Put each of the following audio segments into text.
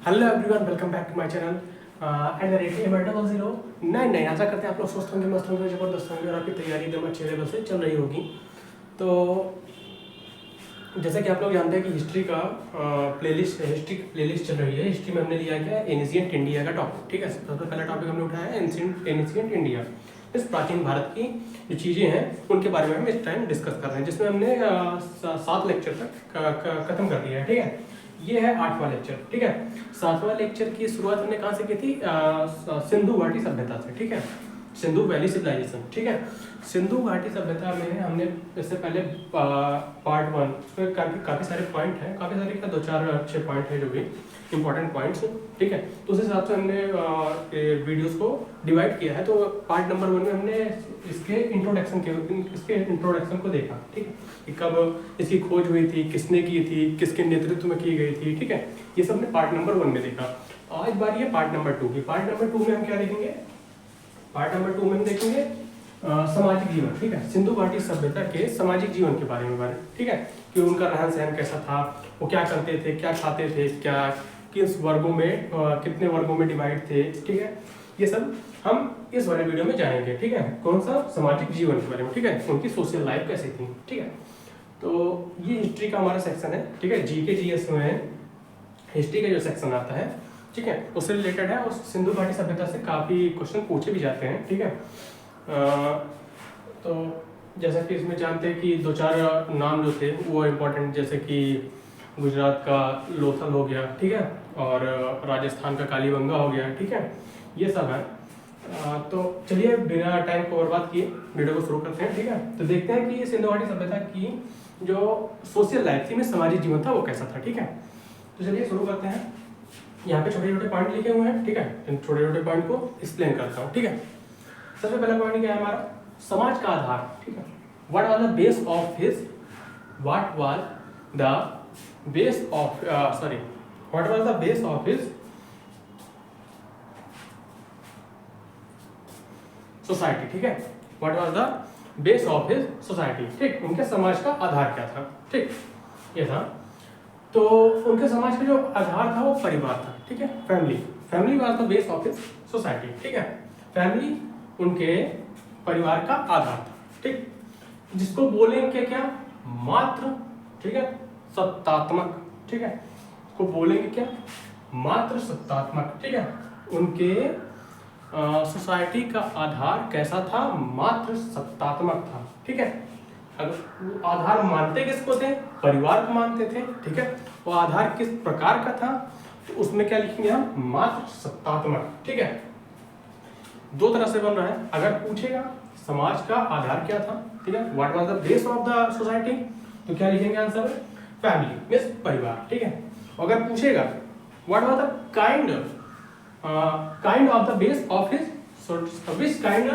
Hello everyone, welcome back to my channel at the rate M0099। आशा करते हैं आप लोग स्वस्थ होंगे, मस्त होंगे, जबरदस्त होंगे और आपकी तैयारी एकदम अच्छे लेवल से चल रही होगी। तो जैसा कि आप लोग जानते हैं कि हिस्ट्री का हिस्ट्री प्लेलिस्ट चल रही है। हिस्ट्री में हमने लिया क्या है, एंशिएंट इंडिया का टॉपिक। ठीक है, सबसे पहला टॉपिक हमने उठाया है एंशिएंट इंडिया। इस प्राचीन भारत की जो चीज़ें हैं उनके बारे में हम इस टाइम डिस्कस कर रहे हैं, जिसमें हमने 7 लेक्चर तक खत्म कर दिया है। ठीक है, ये है 8वां लेक्चर। ठीक है, 7वां लेक्चर की शुरुआत हमने कहाँ से की थी, सिंधु घाटी सभ्यता से। ठीक है, सिंधु वैली सिविलाइजेशन। ठीक है, सिंधु घाटी सभ्यता में हमने इससे पहले पार्ट 1 उसमें काफ़ी सारे पॉइंट हैं, काफ़ी सारे क्या 2-4 अच्छे पॉइंट हैं जो भी इंपॉर्टेंट पॉइंट्स। ठीक है, तो उस हिसाब से हमने वीडियोस को डिवाइड किया है। तो पार्ट नंबर 1 में हमने इसके इंट्रोडक्शन को देखा। ठीक है, कि कब इसकी खोज हुई थी, किसने की थी, किसके नेतृत्व में की गई थी। ठीक है, ये सब हमने पार्ट नंबर 1 में देखा। आज बारी है पार्ट नंबर 2 की। पार्ट नंबर 2 में हम क्या देखेंगे, पार्ट नंबर 2 में हम देखेंगे सामाजिक जीवन। ठीक है, सिंधु घाटी सभ्यता के सामाजिक जीवन के बारे में। ठीक है, कि उनका रहन सहन कैसा था, वो क्या करते थे, क्या खाते थे, क्या किस वर्गों में कितने वर्गों में डिवाइड थे। ठीक है, ये सब हम इस वाले वीडियो में जानेंगे। ठीक है, कौन सा, सामाजिक जीवन के बारे में। ठीक है, उनकी सोशल लाइफ कैसी थी। ठीक है, तो ये हिस्ट्री का हमारा सेक्शन है। ठीक है, जीके जीएस में हिस्ट्री का जो सेक्शन आता है, ठीक है, उससे रिलेटेड है। और सिंधु घाटी सभ्यता से काफ़ी क्वेश्चन पूछे भी जाते हैं। ठीक है, तो जैसा कि इसमें जानते हैं कि 2-4 नाम जो थे वो इम्पोर्टेंट, जैसे कि गुजरात का लोथल हो गया। ठीक है, और राजस्थान का कालीबंगा हो गया। ठीक है, ये सब है। तो चलिए बिना टाइम को बर्बाद किए वीडियो को शुरू करते हैं। ठीक है, तो देखते हैं कि सिंधु घाटी सभ्यता की जो सोशल लाइफ थी में सामाजिक जीवन था वो कैसा था। ठीक है, तो चलिए शुरू करते हैं। यहाँ पे छोटे छोटे पॉइंट लिखे हुए हैं। ठीक है, इन छोटे छोटे पॉइंट को एक्सप्लेन करता हूँ। ठीक है, सबसे पहला पॉइंट क्या है हमारा, समाज का आधार। ठीक है, what was the base of his what was the base of what was the base of his society. ठीक है, what was the base of his society. ठीक, उनके समाज का आधार क्या था। ठीक, ये था। तो उनके समाज का जो आधार था वो परिवार था। ठीक है, family was the base of his society. ठीक है, फैमिली उनके परिवार का आधार था। ठीक, जिसको बोलेंगे क्या, मात्र, ठीक है, सत्तात्मक। ठीक है, इसको बोलेंगे क्या, मात्र सत्तात्मक। ठीक है, उनके सोसाइटी का आधार कैसा था, मात्र सत्तात्मक था। ठीक है, अगर आधार मानते किसको थे, परिवार को मानते थे। ठीक है, वो आधार किस प्रकार का था, तो उसमें क्या लिखेंगे हम, मात्र सत्तात्मक। ठीक है, 2 तरह से बन रहा है। अगर पूछेगा समाज का आधार क्या था, ठीक है, what was the base of the society, तो क्या लिखेंगे आंसर, फैमिली मींस परिवार। ठीक है, अगर पूछेगा what was the kind of the base of his, which kind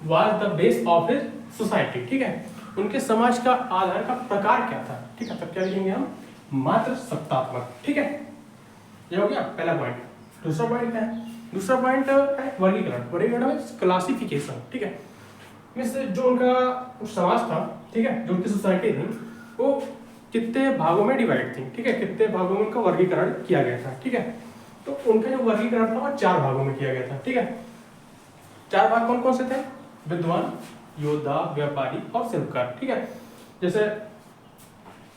was the base of his society. ठीक है, उनके समाज का आधार का प्रकार क्या था। ठीक है, तब क्या लिखेंगे हम, मात्र सत्तात्मक। ठीक है, ये हो गया पहला पॉइंट। दूसरा पॉइंट क्या है, दूसरा पॉइंट है वर्गीकरण में क्लासिफिकेशन। ठीक है, मींस जो उनका समाज था, ठीक है, जो उनकी सोसाइटी थी वो कितने भागों में डिवाइड थी। ठीक है, कितने भागों में उनका वर्गीकरण किया गया था। ठीक है, तो उनका जो वर्गीकरण था वो 4 भागों में किया गया था। ठीक है, 4 भाग कौन कौन से थे, विद्वान, योद्धा, व्यापारी और शिल्पकार। ठीक है, जैसे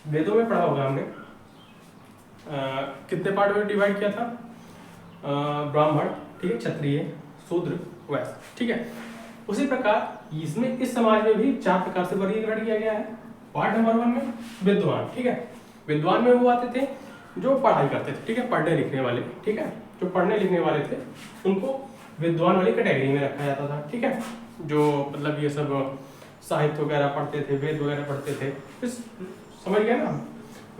वेदों में पढ़ा होगा हमने, कितने पार्ट में डिवाइड किया था, ब्राह्मण, ठीक है, क्षत्रिय, शूद्र, वैश्य। ठीक है, उसी प्रकार इसमें इस समाज में भी 4 प्रकार से वर्गीकरण किया गया है। पार्ट नंबर 1 में विद्वान। ठीक है, विद्वान में वो आते थे जो पढ़ाई करते थे। ठीक है, पढ़ने लिखने वाले। ठीक है, जो पढ़ने लिखने वाले थे उनको विद्वान वाली कैटेगरी में रखा जाता था। ठीक है, जो मतलब ये सब साहित्य वगैरह पढ़ते थे, वेद वगैरह पढ़ते थे, इस समझ गए ना,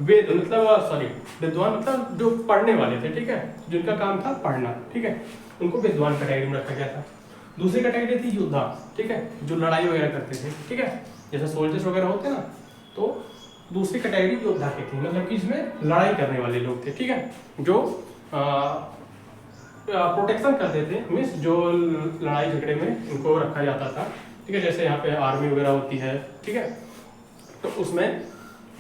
वेद मतलब विद्वान मतलब जो पढ़ने वाले थे। ठीक है, जिनका काम था पढ़ना। ठीक है, उनको विद्वान कैटेगरी में रखा गया था। दूसरी कैटेगरी थी योद्धा। ठीक है, जो लड़ाई वगैरह करते थे। ठीक है, जैसे सोल्जर्स वगैरह होते हैं ना, तो दूसरी कैटेगरी योद्धा की थी, मतलब कि इसमें लड़ाई करने वाले लोग थे। ठीक है, जो प्रोटेक्शन करते थे, मीन्स जो लड़ाई झगड़े में उनको रखा जाता था। ठीक है, जैसे यहाँ पे आर्मी वगैरह होती है। ठीक है, तो उसमें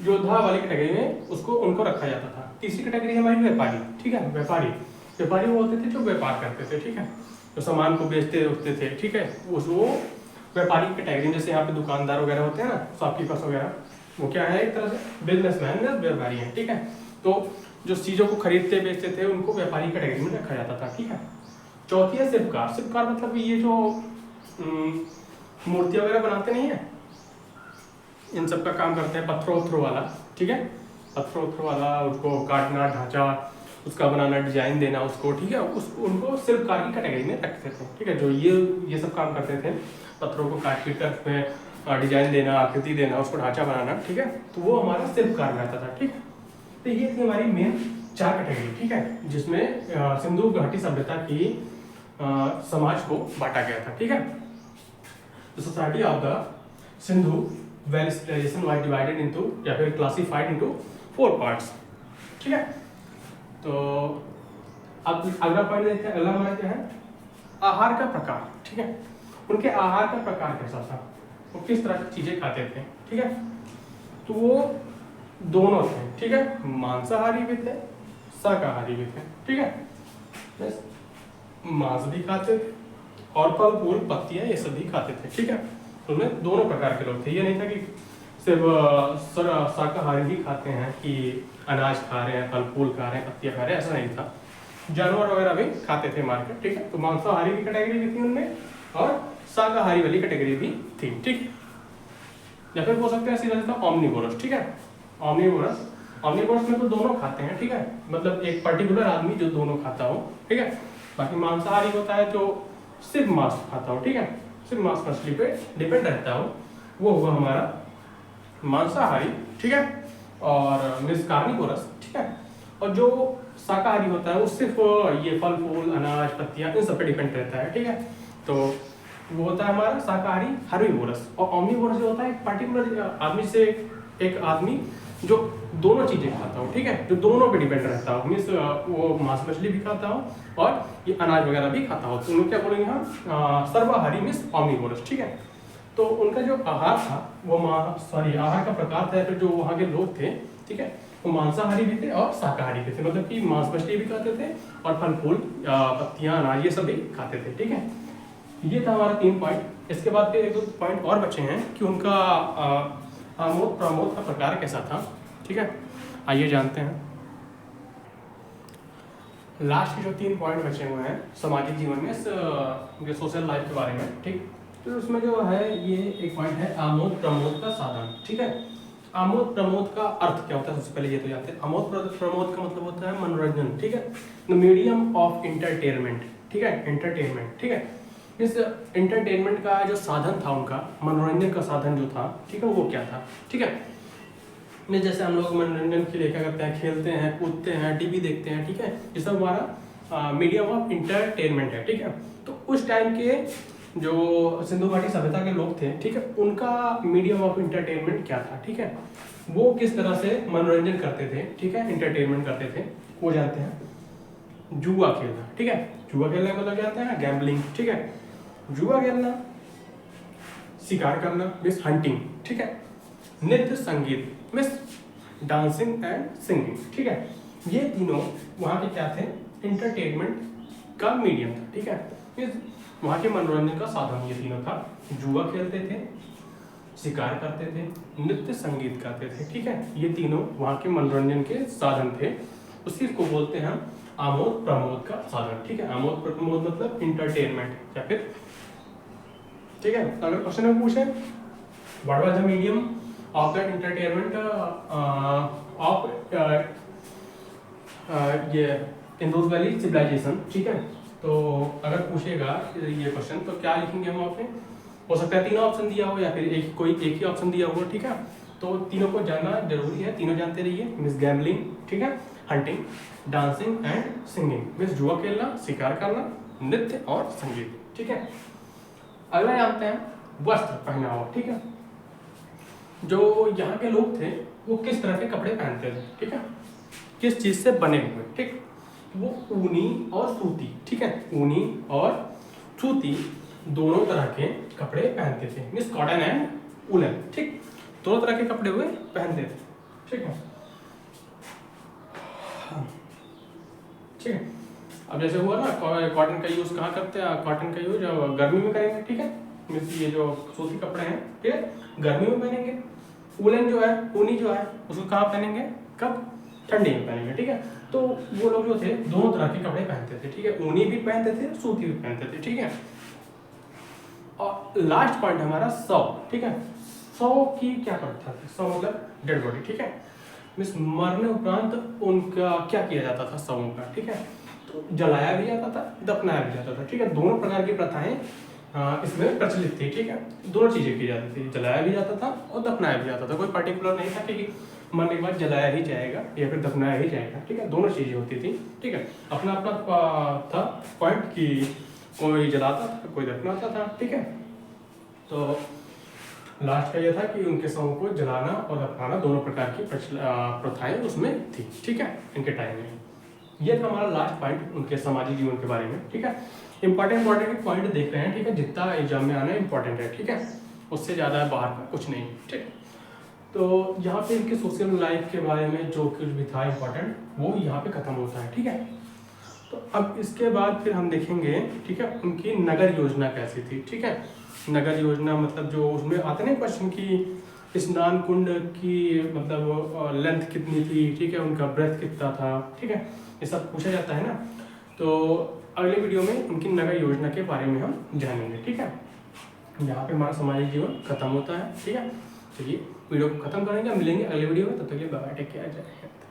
योद्धा वाली कैटेगरी में उसको उनको रखा जाता था। तीसरी कैटेगरी हमारी व्यापारी, ठीक है, व्यापारी वो होते थे जो व्यापार करते थे, ठीक है, जो सामान को बेचते उठते थे, ठीक है, वो व्यापारी कैटेगरी। जैसे यहाँ पे दुकानदार वगैरह होते हैं ना, शॉपकीपर्स वगैरह, वो क्या है, एक तरह से बिजनेसमैन या व्यापारी है, ठीक है। तो जो चीज़ों को खरीदते बेचते थे उनको व्यापारी कैटेगरी में रखा जाता था, ठीक है। चौथी है शिल्पकार। शिल्पकार मतलब ये जो मूर्तियाँ वगैरह बनाते नहीं है, इन सब का काम करते हैं, पत्थरों वाला, ठीक है, पत्थरों वाला, उसको काटना, ढांचा उसका बनाना, डिजाइन देना उसको, ठीक है, उनको शिल्पकार की कैटेगरी में रखते थे, ठीक है। जो ये सब काम करते थे, पत्थरों को काट पीट कर उसमें डिजाइन देना, आकृति देना, उसको ढांचा बनाना, ठीक है, तो वो हमारा शिल्पकार में आता था, ठीक है। तो ये थी हमारी मेन 4 कैटेगरी, ठीक है, जिसमें सिंधु घाटी सभ्यता की समाज को बांटा गया था, ठीक है। The society of the Sindhu valley civilisation was divided into या फिर क्लासिफाइड इनटू 4 पार्ट्स, ठीक है। तो अब अगला पॉइंट देखते हैं। अगला हमारा क्या है, आहार का प्रकार, ठीक है। उनके आहार का प्रकार कैसा था, वो किस तरह की चीजें खाते थे, ठीक है। तो वो दोनों थे, ठीक है, मांसाहारी भी थे, शाकाहारी भी थे, ठीक है। मांस भी खाते थे और फल फूल पत्तियां ये सब भी खाते थे, ठीक है। तो उनमें दोनों प्रकार के लोग थे। ये नहीं था कि सिर्फ शाकाहारी ही खाते हैं, कि अनाज खा रहे हैं, फल फूल खा रहे हैं, पत्तियां खा रहे हैं, ऐसा नहीं था। जानवर वगैरह भी खाते थे मार के, ठीक है। तो मांसाहारी की कैटेगरी भी थी उनमें और शाकाहारी वाली कैटेगरी भी थी, ठीक है। या फिर हो सकते हैं सीधा सीधा ऑमनीवोरस, ठीक है। ऑमनीवोरस में तो दोनों खाते हैं, ठीक है, मतलब एक पर्टिकुलर आदमी जो दोनों खाता हो, ठीक है। बाकी मांसाहारी होता है जो सिर्फ मांस खाता हो, ठीक है, सिर्फ मांस मछली पे डिपेंड रहता हो, वो हुआ हमारा मांसाहारी, ठीक है। और मिस कार्निवोरस, ठीक है। और जो शाकाहारी होता है वो सिर्फ ये फल फूल अनाज पत्तियां इन सब पे डिपेंड रहता है, ठीक है। तो वो होता है हमारा शाकाहारी हर्बीवोरस। और ओमनीवोरस जो होता है एक पर्टिकुलर आदमी से एक आदमी जो दोनों चीजें खाता हो, ठीक है, जो दोनों पे डिपेंड रहता हो, मीन्स वो मांस मछली भी खाता हो और ये अनाज वगैरह भी खाता हो। तो उनको क्या बोलेंगे हम, सर्वाहारी मीन्स ओमनीवोरस, ठीक है। तो उनका जो आहार था वो आहार का प्रकार था, फिर जो वहाँ के लोग थे, ठीक है, वो मांसाहारी भी थे और शाकाहारी भी थे, मतलब कि मांस मछली भी खाते थे और फल फूल पत्तियां अनाज ये सब भी खाते थे, ठीक है। ये था हमारा 3 पॉइंट। इसके बाद फिर 1-2 पॉइंट और बचे हैं कि उनका आमोद प्रमोद का प्रकार कैसा था, ठीक है। आइए जानते हैं। लास्ट के जो 3 पॉइंट बचे हुए हैं सामाजिक जीवन में, जो सोशल लाइफ के बारे में, ठीक। तो उसमें जो है ये एक पॉइंट है आमोद प्रमोद का साधन, ठीक है। आमोद प्रमोद का अर्थ क्या होता है, सबसे पहले ये तो जानते हैं। आमोद प्रमोद का मतलब होता है मनोरंजन, ठीक है, द मीडियम ऑफ एंटरटेनमेंट, ठीक है, एंटरटेनमेंट, ठीक है। इस एंटरटेनमेंट का जो साधन था उनका, मनोरंजन का साधन जो था, ठीक है, वो क्या था, ठीक है। जैसे हम लोग मनोरंजन के लिए क्या करते हैं, खेलते हैं, कूदते हैं, टीवी देखते हैं, ठीक है, ये सब हमारा मीडियम ऑफ इंटरटेनमेंट है, ठीक है। तो उस टाइम के जो सिंधु घाटी सभ्यता के लोग थे, ठीक है, उनका मीडियम ऑफ इंटरटेनमेंट क्या था, ठीक है, वो किस तरह से मनोरंजन करते थे, ठीक है, इंटरटेनमेंट करते थे, वो जानते हैं। जुआ खेलना, ठीक है, जुआ खेलने मतलब जानते हैं, गैम्बलिंग, ठीक है, जुआ खेलना, शिकार करना मीन्स हंटिंग, ठीक है, नृत्य संगीत मीन्स डांसिंग एंड सिंगिंग, ठीक है। ये तीनों वहाँ के क्या थे, इंटरटेनमेंट का मीडियम था, ठीक है, मीन्स वहाँ के मनोरंजन का साधन ये तीनों था। जुआ खेलते थे, शिकार करते थे, नृत्य संगीत गाते थे, ठीक है, ये तीनों वहाँ के मनोरंजन के साधन थे। उसी को बोलते हैं हम आमोद प्रमोद का साधन, ठीक है। आमोद प्रमोद मतलब इंटरटेनमेंट या फिर, ठीक है। अगर क्वेश्चन में पूछे what was the medium of that entertainment of ये इंदौर वैली सिविलाइजेशन, ठीक है, तो अगर पूछेगा ये क्वेश्चन तो क्या लिखेंगे हम वहाँ पे, हो सकता है 3 ऑप्शन दिया हो या फिर एक ही ऑप्शन दिया हो, ठीक है। तो तीनों को जानना जरूरी है, तीनों जानते रहिए, मीन्स गैम्बलिंग, ठीक है, hunting, dancing and singing, means जुआ खेलना, शिकार करना, नृत्य और संगीत, ठीक है। अगला जानते हैं वस्त्र पहनावा, ठीक है। जो यहाँ के लोग थे वो किस तरह के कपड़े पहनते थे, ठीक है, किस चीज से बने हुए, ठीक, वो ऊनी और सूती, ठीक है, ऊनी और सूती दोनों तरह के कपड़े पहनते थे, मीन्स कॉटन एंड वुलन, ठीक, दोनों तरह के कपड़े हुए पहनते थे। ठीक है। ठीक है, अब जैसे हुआ ना, कॉटन का यूज़ कहाँ करते हैं, कॉटन का यूज गर्मी में करेंगे, ठीक है। मीन्स ये जो सूती कपड़े हैं, ठीक है, गर्मी में पहनेंगे। वुलन जो है, ऊनी जो है, उसको कहाँ पहनेंगे, कब, ठंडी में पहनेंगे, ठीक है। तो वो लोग जो थे दोनों तरह के कपड़े पहनते थे, ठीक है, ऊनी भी पहनते थे, सूती भी पहनते थे, ठीक है। और लास्ट पॉइंट हमारा शव, ठीक है। शव की क्या करता था, शव मतलब डेड बॉडी, ठीक है। मीन्स मरने उपरांत उनका क्या किया जाता था शवों का, ठीक है। तो जलाया भी जाता था, दफनाया भी जाता था, ठीक है। दोनों प्रकार की प्रथाएं इसमें प्रचलित थी, ठीक है। दोनों चीजें की जाती थी, जलाया भी जाता था और दफनाया भी जाता था। कोई पर्टिकुलर नहीं था कि मरने के बाद जलाया ही जाएगा या फिर दफनाया ही जाएगा, ठीक है। दोनों चीजें होती थी, ठीक है। अपना अपना था पॉइंट कि कोई जलाता था, कोई दफनाता था, ठीक है। तो लास्ट का यह था कि उनके शवों को जलाना और दफनाना दोनों प्रकार की प्रथाएं उसमें थी, ठीक है, इनके टाइम में। ये था हमारा लास्ट पॉइंट उनके सामाजिक जीवन के बारे में, ठीक है। इंपॉर्टेंट पॉइंट देख रहे हैं, ठीक है, जितना एग्जाम में आना इंपॉर्टेंट है, ठीक है, उससे ज़्यादा बाहर का कुछ नहीं, ठीक। तो यहाँ पे इनके सोशल लाइफ के बारे में जो कुछ भी था इंपॉर्टेंट, वो यहाँ पे खत्म होता है, ठीक है। तो अब इसके बाद फिर हम देखेंगे, ठीक है, उनकी नगर योजना कैसी थी, ठीक है। नगर योजना मतलब जो उसमें आते ना क्वेश्चन की स्नान कुंड की मतलब लेंथ कितनी थी, ठीक है, उनका ब्रेथ कितना था, ठीक है, ये सब पूछा जाता है ना। तो अगले वीडियो में उनकी नगर योजना के बारे में हम जानेंगे, ठीक है। यहाँ पे हमारा सामाजिक जीवन खत्म होता है, ठीक है। चलिए वीडियो को खत्म करेंगे, मिलेंगे अगले वीडियो में, तब तक के लिए बाय, टेक केयर, जय हिंद।